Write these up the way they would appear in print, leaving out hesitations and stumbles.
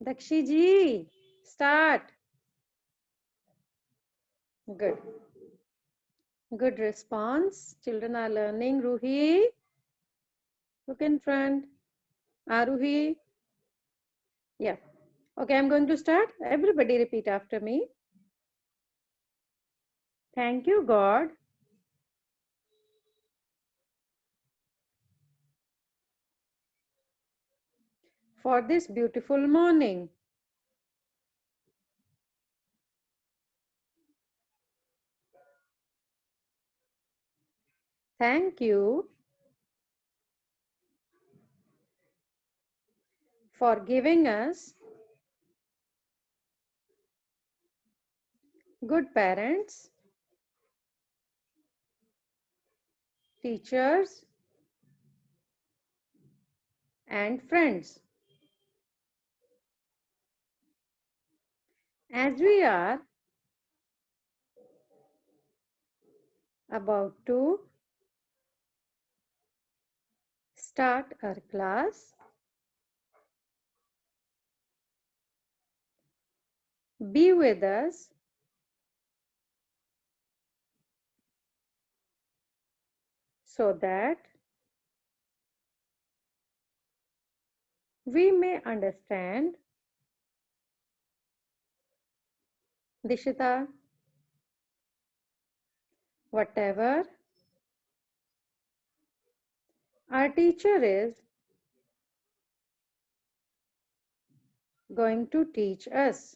Dakshi ji, start. Good. Good response. Children are learning. Ruhi, look in front. Aruhi. Yeah. Okay, I'm going to start. Everybody repeat after me. Thank you, God, for this beautiful morning. Thank you for giving us good parents, teachers, and friends. As we are about to start our class, be with us so that we may understand. Dishita, whatever our teacher is going to teach us.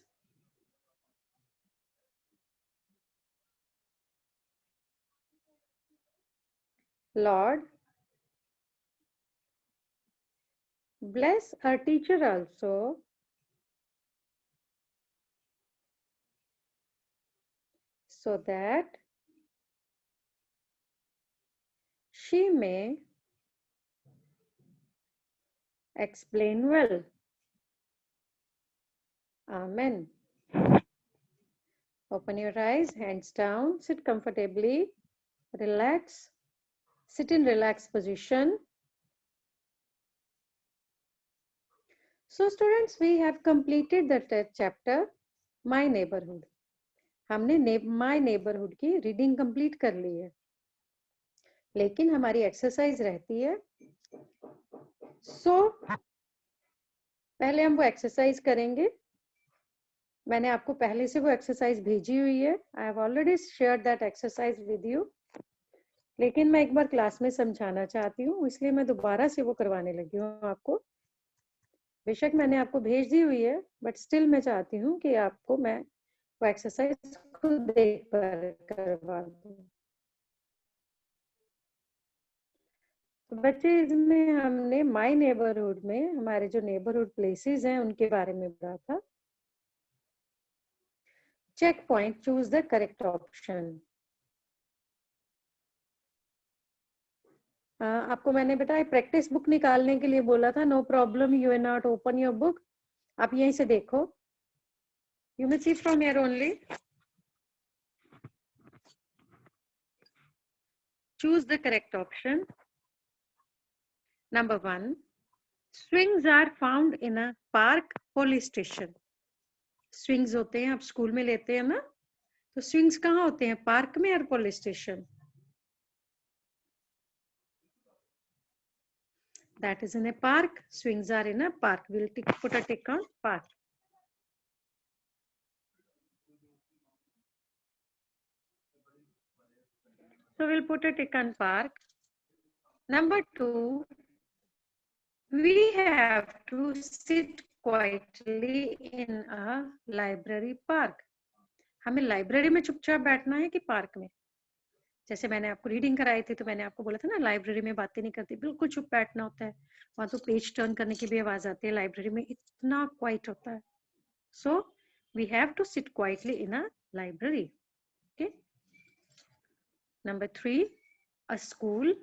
Lord, bless our teacher also so that she may explain well. Amen. Open your eyes, hands down, sit comfortably, relax, sit in relaxed position. So students, we have completed the chapter My Neighborhood. हमने my neighbourhood की reading complete कर ली है, लेकिन हमारी exercise रहती है. पहले हम वो एक्सरसाइज करेंगे. मैंने आपको पहले से वो एक्सरसाइज भेजी हुई है. I have already share that exercise with you, लेकिन मैं एक बार क्लास में समझाना चाहती हूँ, इसलिए मैं दोबारा से वो करवाने लगी हूँ आपको. बेशक मैंने आपको भेज दी हुई है, बट स्टिल मैं चाहती हूँ कि आपको मैं वो एक्सरसाइज खुद देख कर करवा दूँ. तो बच्चे, इसमें हमने माय नेबरहुड में हमारे जो नेबरहुड प्लेसेस हैं उनके बारे में पढ़ा था. Checkpoint, choose the correct option. आपको मैंने बेटा प्रैक्टिस बुक निकालने के लिए बोला था. No problem, you are not open your book. आप यहीं से देखो. You may see from here only. Choose the correct option. Number 1, swings are found in a park, police station. swings होते हैं, आप स्कूल में लेते हैं ना, तो swings कहाँ होते हैं, पार्क में और police station. That is in a park. Swings are in a park. We'll put a tick on park. So we'll put a tick on park. Number 2, we have to sit quietly in a library park. हमें library में चुपचाप बैठना है कि park में. जैसे मैंने आपको रीडिंग कराई थी तो मैंने आपको बोला था ना, लाइब्रेरी में बातें नहीं करती, बिल्कुल चुप बैठना होता है. वहां तो पेज टर्न करने की भी आवाज आती है. लाइब्रेरी में इतना क्वाइट होता है. So we have to sit quietly in a library. Okay. Number 3, a school,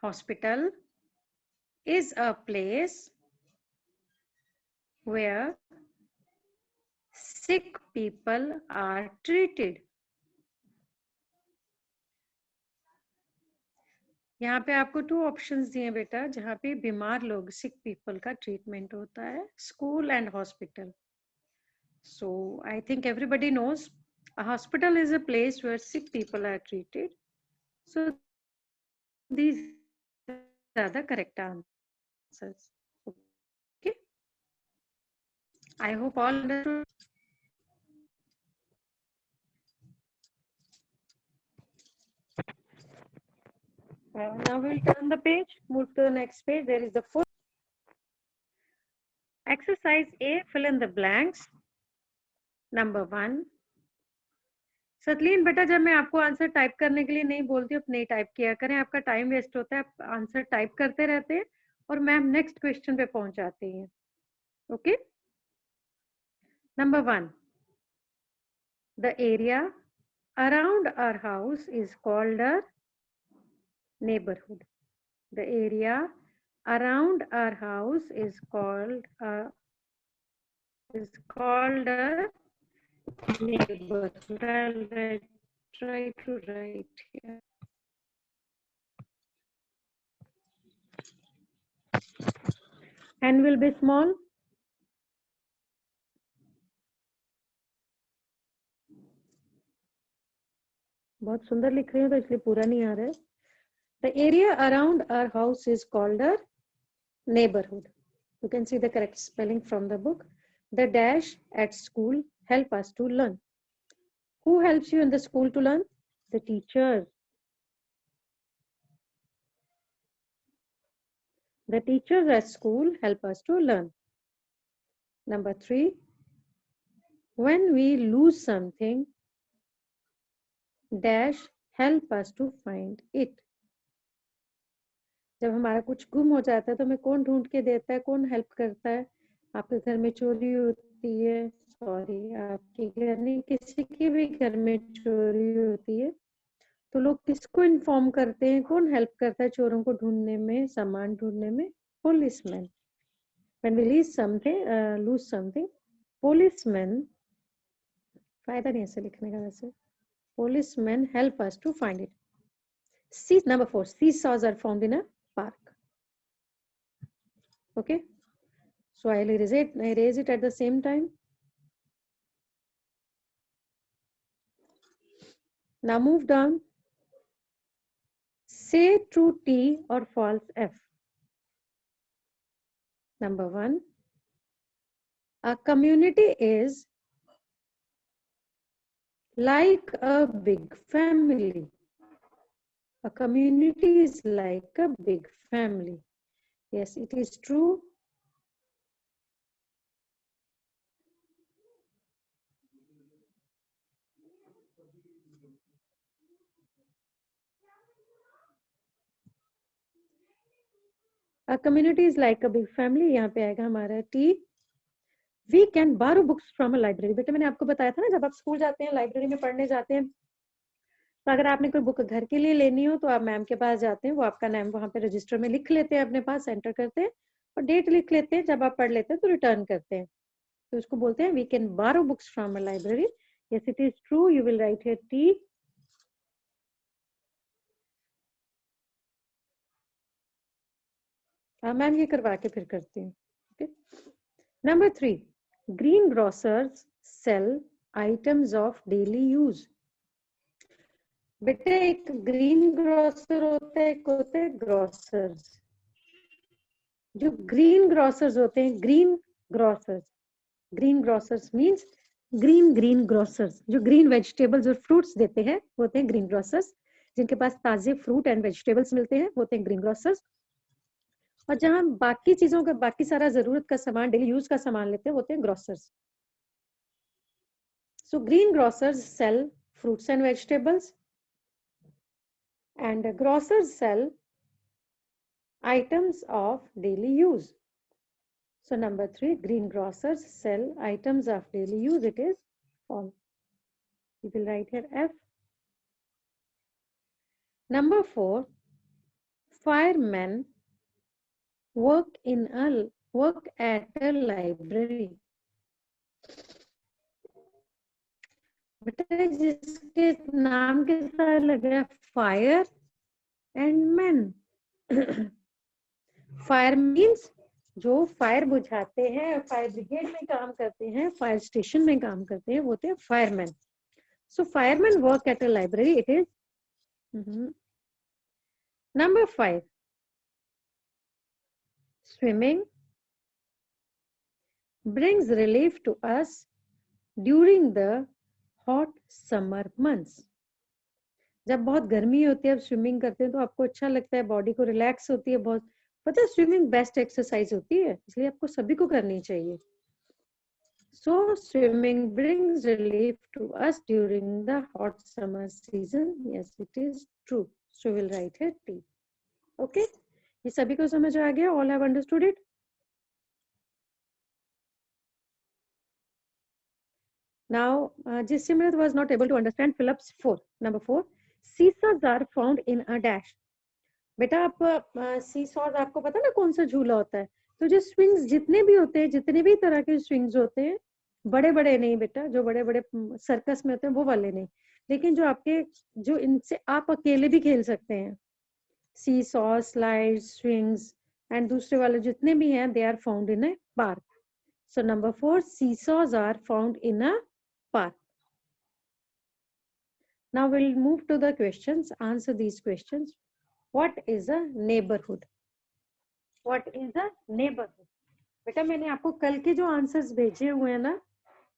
hospital is a place where sick people are treated. यहाँ पे आपको 2 ऑप्शंस दिए बेटा, जहाँ पे बीमार लोग, सिक पीपल का ट्रीटमेंट होता है, school and hospital. So I think everybody knows a hospital is a place where sick people are treated. So these are the correct answers. Okay. I hope all understood. Now we'll turn the page, move to the next page. There is the full exercise A, fill in the blanks. Number 1. सतलीन बेटा, जब मैं आपको answer type करने के लिए नहीं बोलती, आप नहीं टाइप किया करें, आपका टाइम वेस्ट होता है. आप आंसर टाइप करते रहते हैं और मैम नेक्स्ट क्वेश्चन पे पहुंच जाती हैं. Okay. Number 1. The area around our house is called a neighborhood. The area around our house is called a neighborhood. I'll try to write here. N will be small. बहुत सुंदर लिख रही हूँ तो इसलिए पूरा नहीं आ रहा है. The area around our house is called a neighborhood. You can see the correct spelling from the book. The dash at school help us to learn. Who helps you in the school to learn? The teachers. The teachers at school help us to learn. Number 3. When we lose something, dash help us to find it. जब हमारा कुछ गुम हो जाता है तो हमें कौन ढूंढ के देता है, कौन हेल्प करता है? आपके घर में चोरी होती है, सॉरी आपके घर नहीं, किसी के भी घर में चोरी होती है तो लोग किसको इन्फॉर्म करते हैं, कौन हेल्प करता है चोरों को ढूंढने में, सामान ढूंढने में? Policeman. When we lose something, policemen, फायदा नहीं ऐसे लिखने का वैसे. Policemen help us to find it. Number 4. Seesaws are found in a park. Okay. So I'll erase it at the same time. Now move down. Say true T or false F. Number 1. A community is like a big family. A community is like a big family. Yes, it is true. A community is like a big family. यहाँ पे आएगा हमारा T. We can borrow books from a library. बेटा मैंने आपको बताया था ना, जब आप स्कूल जाते हैं, लाइब्रेरी में पढ़ने जाते हैं, तो अगर आपने कोई बुक घर के लिए लेनी हो तो आप मैम के पास जाते हैं, वो आपका नाम वहां पे रजिस्टर में लिख लेते हैं, अपने पास एंटर करते हैं और डेट लिख लेते हैं. जब आप पढ़ लेते हैं तो रिटर्न करते हैं, तो उसको बोलते हैं we can borrow books from a library. Yes it is true. You will write here T. Ma'am ये करवा के फिर करती हूँ. Okay. Number 3. Greengrocers sell items of daily use. बेटे एक ग्रीन ग्रोसर होता है, एक होता है ग्रोसर्स. जो ग्रीन ग्रोसर्स होते हैं, green grocers means green grocers, जो ग्रीन वेजिटेबल्स और फ्रूट्स देते हैं वो होते हैं ग्रीन ग्रोसर्स. जिनके पास ताजे फ्रूट एंड वेजिटेबल्स मिलते हैं वो होते हैं ग्रीन ग्रोसर्स. और जहां बाकी चीजों का, बाकी सारा जरूरत का सामान, डेली यूज का सामान लेते हैं वो होते हैं grocers. So greengrocers sell fruits and vegetables and grocers sell items of daily use. So number 3, green grocers sell items of daily use. It is false. You will write here F. Number 4, firemen work at a library. बेटा जिसके नाम के साथ लगा fire and men. Fire means जो fire बुझाते हैं, fire brigade में काम करते हैं, फायर स्टेशन में काम करते हैं, वो होते हैं fireman. So fireman work at a library. It is number 5. Swimming brings relief to us during the hot summer months. जब बहुत गर्मी होती है, आप स्विमिंग करते हैं तो आपको अच्छा लगता है, बॉडी को रिलैक्स होती है बहुत. पता है स्विमिंग बेस्ट एक्सरसाइज होती है, इसलिए आपको सभी को करनी चाहिए. So swimming brings relief to us during the hot summer season. Yes, it is true. So we'll write here T. Okay? ये सभी को समझ आ गया? All have understood it? Now, Jisimrat was not able to understand Philip's 4. Number 4, seesaws are found in a dash. बेटा आप seesaws आपको पता ना कौन सा झूला होता है? तो जो स्विंग्स जितने भी होते हैं, जितने भी तरह के स्विंग्स होते हैं, बड़े बड़े नहीं बेटा, जो बड़े बड़े सर्कस में होते हैं वो वाले नहीं, लेकिन जो आपके जो इनसे आप अकेले भी खेल सकते हैं, seesaw, slides, swings एंड दूसरे वाले जितने भी हैं, they are found in a park. So number 4, seesaws are found in a park. Now we'll move to the questions. Answer these questions. What is a neighborhood? What is a neighborhood? बेटा मैंने आपको कल के जो answers भेजे हुए हैं ना,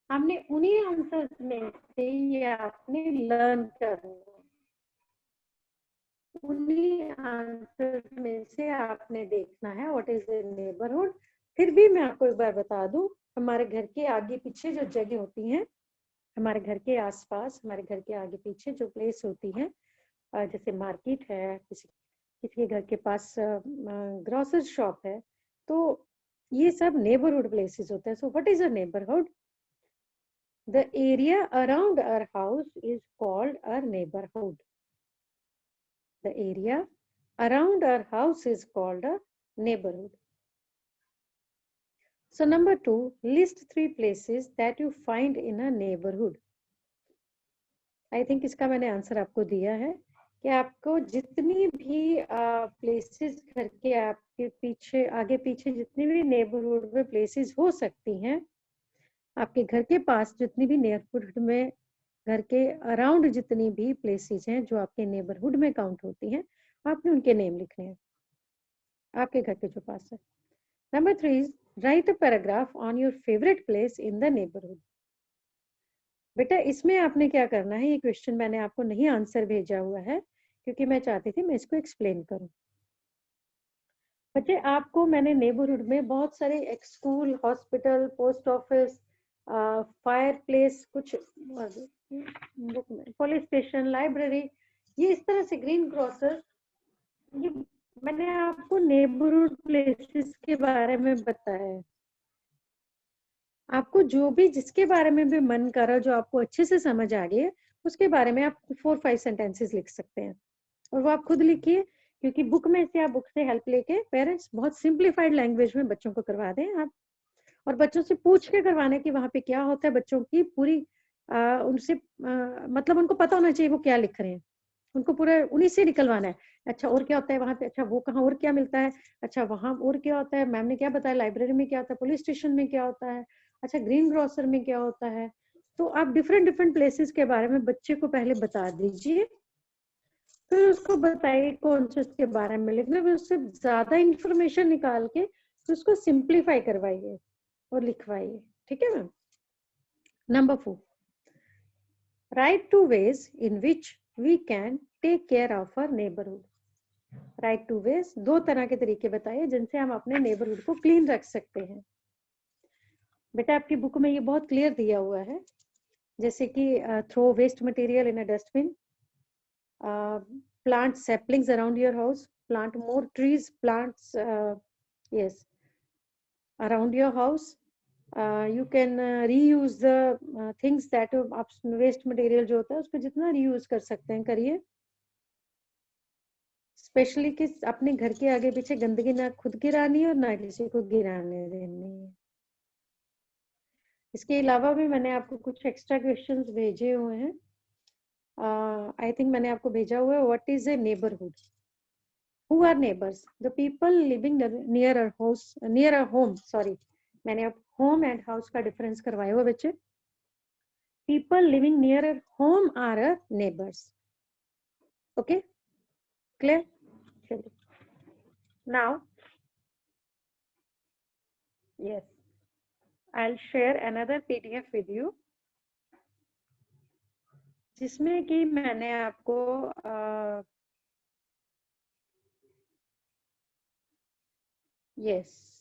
हमने उन्हीं आंसर्स में से ये आपने लर्न करना, उन्हीं आंसर्स में से आपने देखना है व्हाट इज ए नेबरहुड. फिर भी मैं आपको एक बार बता दूं, हमारे घर के आगे पीछे जो जगह होती हैं, हमारे घर के आसपास, हमारे घर के आगे पीछे जो प्लेस होती है, जैसे मार्केट है, किसी के घर के पास ग्रोसरी शॉप है, तो ये सब नेबरहुड प्लेसेस होते हैं. So what is a neighbourhood? The area around our house is called a neighbourhood. The area around our house is called a neighbourhood. So number 2, list 3 places that you find in a neighborhood. I think इसका मैंने answer आपको दिया है कि आपको जितनी भी places घर के आपके पीछे, आगे पीछे जितनी भी नेबरहुड में प्लेसेस हो सकती हैं, आपके घर के पास जितनी भी नेबरहुड में, घर के अराउंड जितनी भी प्लेसेस हैं जो आपके नेबरहुड में काउंट होती हैं, आपने उनके नेम लिखने हैं आपके घर के जो पास है. Number 3 is write a paragraph on your favorite place in the neighborhood. बेटा इसमें आपने क्या करना है, ये क्वेश्चन मैंने आपको नहीं आंसर भेजा हुआ है क्योंकि मैं चाहती थी मैं इसको एक्सप्लेन करूं. बच्चे आपको मैंने नेबरहुड में बहुत सारे school, hospital, post office, fire place, कुछ पुलिस स्टेशन, लाइब्रेरी, ये इस तरह से ग्रीन ग्रोसर, ये मैंने आपको नेबरहुड प्लेसेस के बारे में बताया है. आपको जो भी जिसके बारे में भी मन कर रहा, जो आपको अच्छे से समझ आ गए, उसके बारे में आप 4-5 सेंटेंसेस लिख सकते हैं और वो आप खुद लिखिए, क्योंकि बुक में से आप बुक से हेल्प लेके पेरेंट्स बहुत सिंप्लीफाइड लैंग्वेज में बच्चों को करवा दें आप, और बच्चों से पूछ के करवाने की वहां पे क्या होता है, बच्चों की पूरी उनसे मतलब उनको पता होना चाहिए वो क्या लिख रहे हैं, उनको पूरा उन्हीं से निकलवाना है. अच्छा और क्या होता है वहां पे, अच्छा वो कहाँ और क्या मिलता है, अच्छा वहां और क्या होता है, मैम ने क्या बताया, लाइब्रेरी में क्या होता है, पुलिस स्टेशन में क्या होता है, अच्छा ग्रीन ग्रोसर में क्या होता है. तो आप डिफरेंट डिफरेंट प्लेसेस के बारे में बच्चे को पहले बता दीजिए, फिर उसको बताइए कौन से उसके बारे में लिखना, फिर उससे ज्यादा इंफॉर्मेशन निकाल के फिर उसको सिंप्लीफाई करवाइए और लिखवाइए. ठीक है ma'am. Number 4, right 2 ways in which we can take care of our neighborhood. Right 2 ways, 2 तरह के तरीके बताइए जिनसे हम अपने नेबरहुड को क्लीन रख सकते हैं. बेटा आपकी बुक में ये बहुत क्लियर दिया हुआ है, जैसे कि throw waste material in a dustbin, plant saplings around your house, plant more trees, plants yes around your house, you can reuse the things that आप वेस्ट मटेरियल जो होता है उसको जितना रीयूज कर सकते हैं करिए. स्पेशली कि अपने घर के आगे पीछे गंदगी ना खुद गिरानी है और ना किसी को गिराने देनी है. इसके अलावा भी मैंने आपको कुछ एक्स्ट्रा क्वेश्चंस भेजे हुए हैं. आई थिंक मैंने आपको भेजा हुआ है what is a neighbourhood. Who are neighbors? The people living near a house, near a home. Sorry, मैंने अब home and house का difference करवाया हुआ बच्चे. People living near a home are a neighbors. Okay, clear? Now, yes, I'll share another PDF with you, जिसमें कि मैंने आपको yes.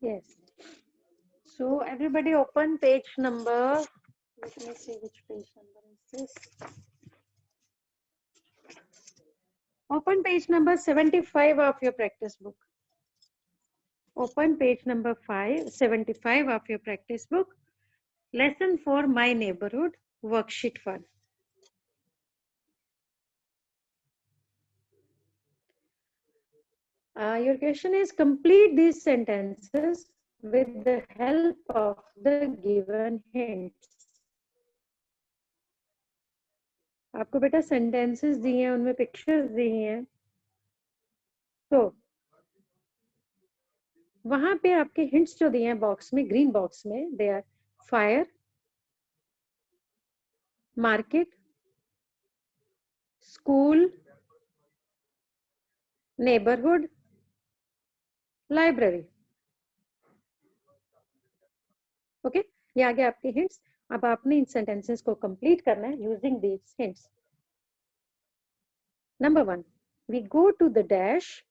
Yes. So everybody open page number. Let me see which page number is this. Open page number 75 of your practice book. Open page number 75 of your practice book. Lesson 4, My Neighborhood, worksheet 1. Your question is complete these sentences with the help of the given hints. आपको बेटा sentences दिए हैं, उनमें pictures दिए हैं, तो वहां पे आपके hints जो दिए हैं बॉक्स में, ग्रीन बॉक्स में, they are fire, market, school, neighborhood, library. Okay, ये आगे आपके hints. अब आपने इन sentences को complete करना है using these hints. Number 1, we go to the dash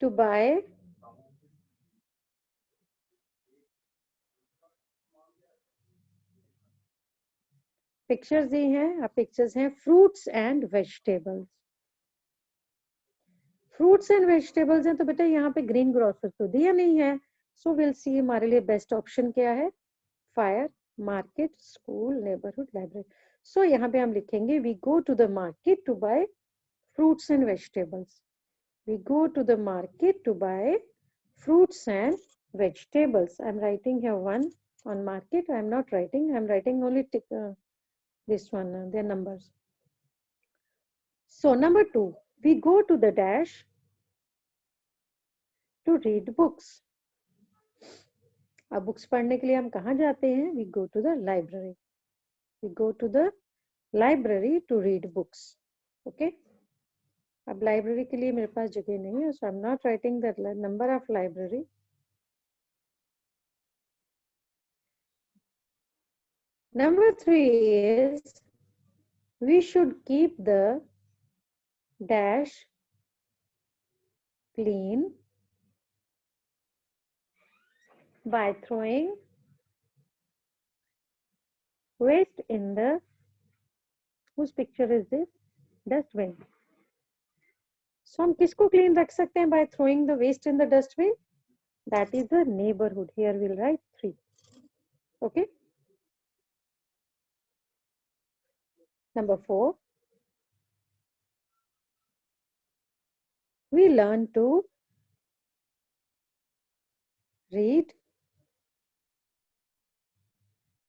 to buy pictures दी हैं. अब पिक्चर्स हैं fruits and vegetables. Fruits and vegetables हैं तो बेटा यहाँ पे ग्रीन ग्रोसर तो दिया नहीं है, सो विल सी हमारे लिए बेस्ट ऑप्शन क्या है, fire, market, school, neighbourhood, library. So यहाँ पे हम लिखेंगे we go to the market to buy fruits and vegetables. We go to the market to buy fruits and vegetables. I'm writing here 1 on market. I'm not writing. I'm writing only this one, their numbers. So number 2, we go to the dash to read books. अब books पढ़ने के लिए हम कहाँ जाते हैं? We go to the library. We go to the library to read books. Okay. अब library के लिए मेरे पास जगह नहीं है, so I'm not writing the number of library. Number 3 is we should keep the dash clean by throwing waste in the, whose picture is this? Dustbin. So हम किसको clean रख सकते हैं by throwing the waste in the dustbin? That is the neighborhood. Here we'll write 3. Okay. Number 4, we learn to read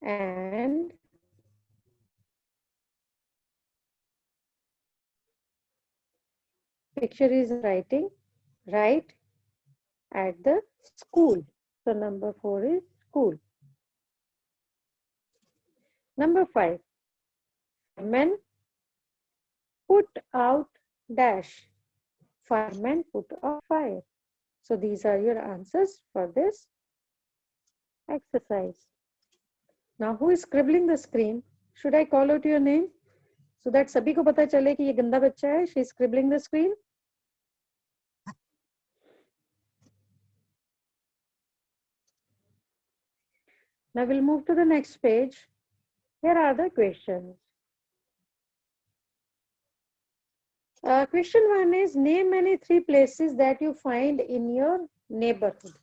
and picture is writing, write at the school. So number 4 is school. Number 5, men put out dash. Firemen put out fire. So these are your answers for this exercise. Now who is scribbling the screen? Should I call out your name so that सभी को पता चले कि ये गंदा बच्चा है? She is scribbling the screen. Now we'll move to the next page. Here are the questions. Question 1 is name any 3 places that you find in your neighborhood.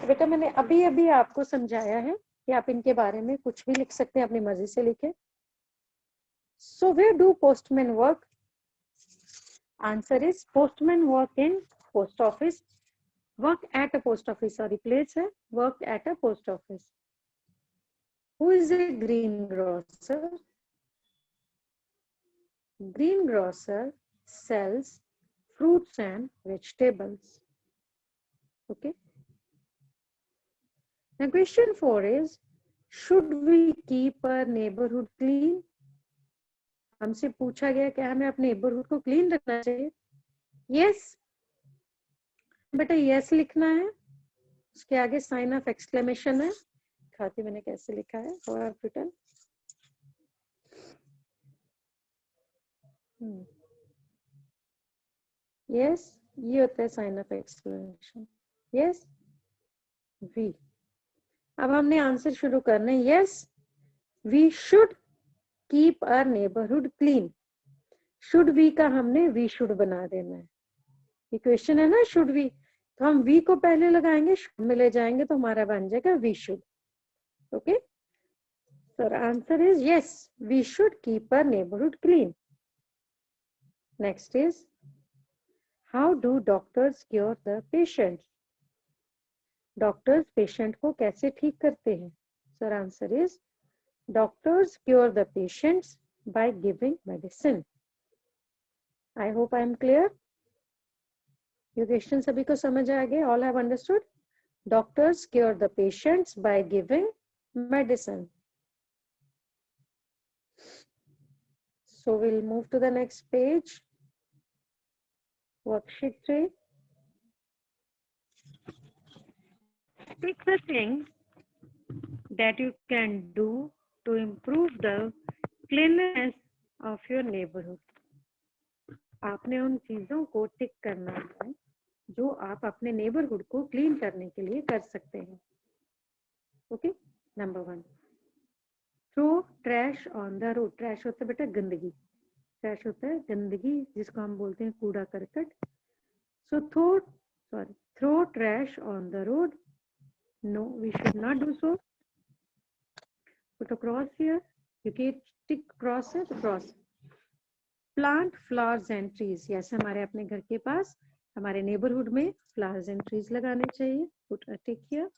बेटा मैंने अभी अभी आपको समझाया है कि आप इनके बारे में कुछ भी लिख सकते हैं, अपनी मर्जी से लिखें. So where do postmen work? Answer is postmen work in post office. Work at a post office. Sorry, place है work at a post office. Who is a greengrocer? Greengrocer sells fruits and vegetables. Okay. Now question 4 is, should we keep our neighborhood clean? हमसे पूछा गया क्या हमें अपने neighborhood को clean रखना चाहिए? Yes. बेटा yes लिखना है, उसके आगे sign of exclamation है. खाती मैंने कैसे लिखा है? How I have written? Yes, ये होता है sign of exclamation. Yes, we. अब हमने आंसर शुरू करना है. Yes, we should keep our neighborhood clean. Should we का हमने we should बना देना है. ये क्वेश्चन है ना should we, तो हम we को पहले लगाएंगे, should में ले जाएंगे तो हमारा बन जाएगा we should. Okay. So our answer is yes, we should keep our neighborhood clean. Next is, how do doctors cure the patient? Doctors patient को कैसे ठीक करते हैं? So our answer is, doctors cure the patients by giving medicine. I hope I am clear. ये question सभी को समझ आ गए? All have understood? Doctors cure the patients by giving medicine. So we'll move to the next page. Worksheet 3. Pick the things that you can do to improve the cleanliness of your neighborhood. आपने उन चीजों को टिक करना है जो आप अपने neighbourhood को क्लीन करने के लिए कर सकते हैं. Okay. Number 1, throw trash on the road. Trash होता है बेटा गंदगी. ट्रैश होता है गंदगी जिसको हम बोलते हैं कूड़ा करकट. So throw trash on the road. No, we should not do so. Put a cross here. You can tick cross है तो cross. Plant flowers and trees. Yes, हमारे अपने घर के पास हमारे neighborhood में flowers and trees लगाने चाहिए. Put a tick here.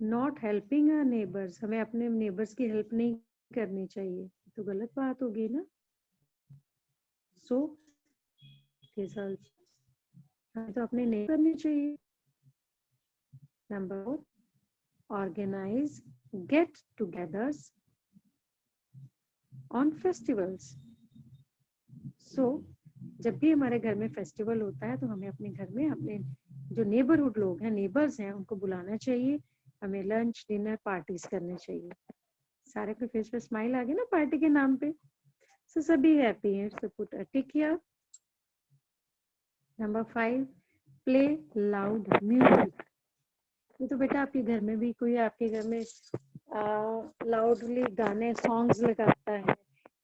Not helping our neighbors. हमें अपने neighbors की help नहीं करनी चाहिए. तो गलत बात होगी ना. So results. हमें तो अपने नहीं करनी चाहिए. Number 4, organize get-togethers on festivals. So, जब भी हमारे घर में फेस्टिवल होता है तो हमें अपने घर में अपने जो नेबरहुड लोग हैं, नेबर्स हैं, उनको बुलाना चाहिए. हमें लंच डिनर पार्टीज करने चाहिए. सारे के फेस पे स्माइल आ गई ना पार्टी के नाम पे. So सभी हैप्पी हैं. So put a tick here. Number 5, play loud music. ये तो बेटा आपके घर में भी कोई आपके घर में लाउडली गाने सॉन्ग्स लगाता है,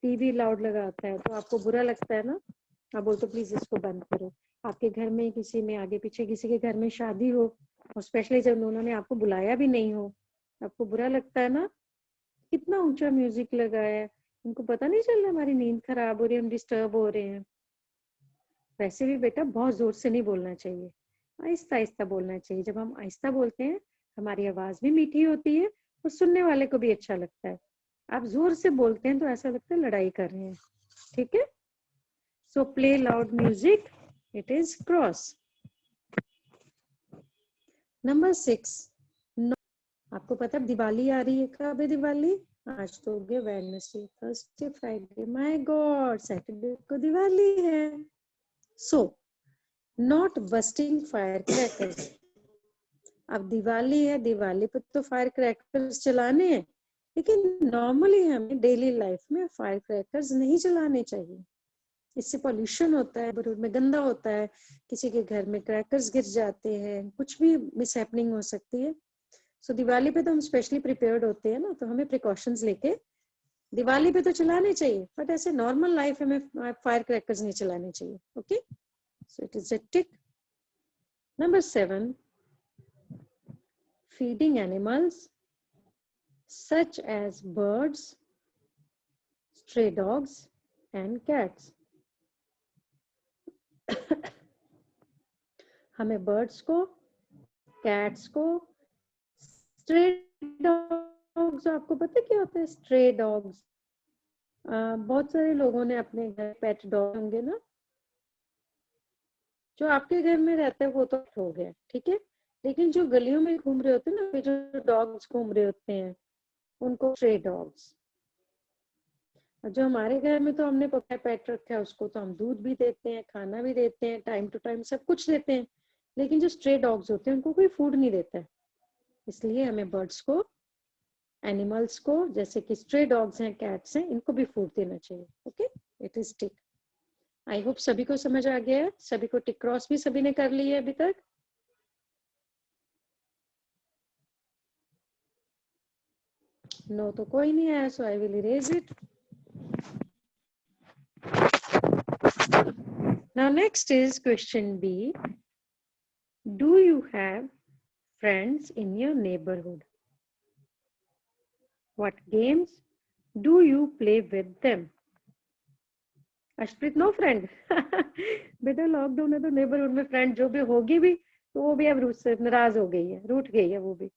टीवी लाउड लगाता है, तो आपको बुरा लगता है ना. आप बोलते प्लीज इसको बंद करो. आपके घर में किसी में आगे पीछे किसी के घर में शादी हो और स्पेशली जब उन्होंने आपको बुलाया भी नहीं हो, आपको बुरा लगता है ना. कितना ऊंचा म्यूजिक लगाया है, उनको पता नहीं चल रहा हमारी नींद खराब हो रही है, हम डिस्टर्ब हो रहे हैं. वैसे भी बेटा बहुत जोर से नहीं बोलना चाहिए, आहिस्ता आहिस्ता बोलना चाहिए. जब हम आहिस्ता बोलते हैं हमारी आवाज भी मीठी होती है और सुनने वाले को भी अच्छा लगता है. आप जोर से बोलते हैं तो ऐसा लगता है लड़ाई कर रहे हैं. ठीक है. So play loud music. It is cross. Number 6, आपको पता है दिवाली आ रही है. कब है दिवाली? आज तो हो गया Wednesday, Thursday, Friday. My God, Saturday को दिवाली है. सो not busting firecrackers. अब दिवाली है, दिवाली पे तो फायर क्रैकर्स चलाने हैं, लेकिन नॉर्मली हमें डेली लाइफ में फायर क्रैकर्स नहीं चलाने चाहिए। इससे पॉल्यूशन होता है, नेबरहुड में गंदा होता है, किसी के घर में क्रैकर्स गिर जाते हैं, कुछ भी मिसहैपनिंग हो सकती है। सो दिवाली पे तो हम स्पेशली प्रिपेयर्ड होते हैं ना, तो हमें प्रिकॉशंस लेके दिवाली पे तो चलाने चाहिए, बट ऐसे नॉर्मल लाइफ में फायर क्रैकर्स नहीं चलाने चाहिए। Okay, so it is a tick. Number 7, feeding animals such as birds, stray dogs and cats. हमें बर्ड्स को, कैट्स को, स्ट्रे डॉग्स, आपको पता क्या होता है स्ट्रे डॉग्स? बहुत सारे लोगों ने अपने घर पेट डॉग होंगे ना, जो आपके घर में रहता है वो तो हो गया, ठीक है, लेकिन जो गलियों में घूम रहे होते हैं ना, जो डॉग्स घूम रहे होते हैं उनको स्ट्रे डॉग्स। जो हमारे घर में तो हमने पका पेट रखा है, उसको तो हम दूध भी देते हैं, खाना भी देते हैं, टाइम टू टाइम सब कुछ देते हैं, लेकिन जो स्ट्रे डॉग्स होते हैं उनको कोई फूड नहीं देता है। इसलिए हमें बर्ड्स को, एनिमल्स को, जैसे कि स्ट्रे डॉग्स हैं, कैट्स हैं, इनको भी फूड देना चाहिए। Okay, it is tick. I hope सभी को समझ आ गया है, सभी को टिक क्रॉस भी सभी ने कर ली है अभी तक। नो तो कोई नहीं आया, so I will erase it. Now next is question B, do you have friends in your neighborhood? What games do you play with them? Ashpreet, no friend. बेटा लॉकडाउन है तो नेबरहुड में फ्रेंड जो भी होगी भी, तो वो भी अब रूठ से नाराज हो गई है, रूठ गई है। वो भी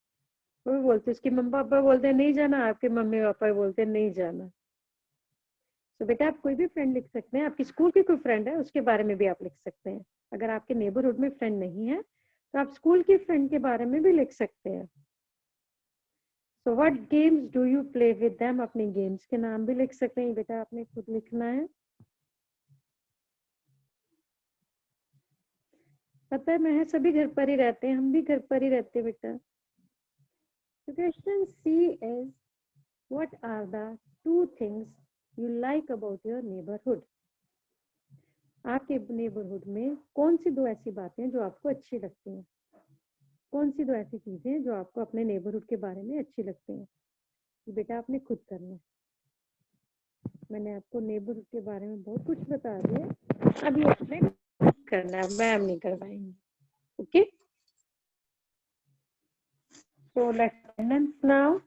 बोलते, उसकी मम्मी पापा बोलते हैं नहीं जाना, आपके मम्मी पापा बोलते हैं नहीं जाना। तो बेटा आप कोई भी फ्रेंड लिख सकते हैं, आपकी स्कूल की कोई फ्रेंड है उसके बारे में भी आप लिख सकते हैं। अगर आपके नेबरहुड में फ्रेंड नहीं है तो आप स्कूल की फ्रेंड के बारे में भी लिख सकते हैं। So what games do you play with them? अपने गेम्स के नाम भी लिख सकते हैं बेटा, आपने खुद लिखना है। पता है मैं सभी घर पर ही रहते हैं, हम भी घर पर ही रहते हैं बेटा। Question C is, what are the 2 things you like about your neighbourhood? आपके नेबरहुड में कौन सी 2 ऐसी बातें हैं जो आपको अच्छी लगती हैं? कौन सी 2 ऐसी चीजें हैं जो आपको अपने नेबरहुड के बारे में अच्छी लगती हैं? बेटा आपने खुद करना है। मैंने आपको नेबरहुड के बारे में बहुत कुछ बता दिया, अभी आपने करना है, मैम नहीं करवाएंगे। Okay, so let's attendance now.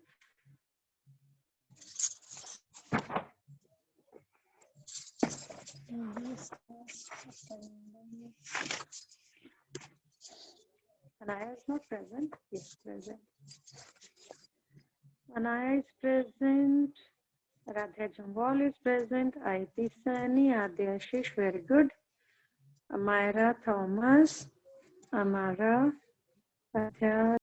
Anaya is not present. Yes, present. Anaya is present. Radha Jambal is present. IT Sani, Adya Ashish, very good. Amira Thomas, Amara, Adya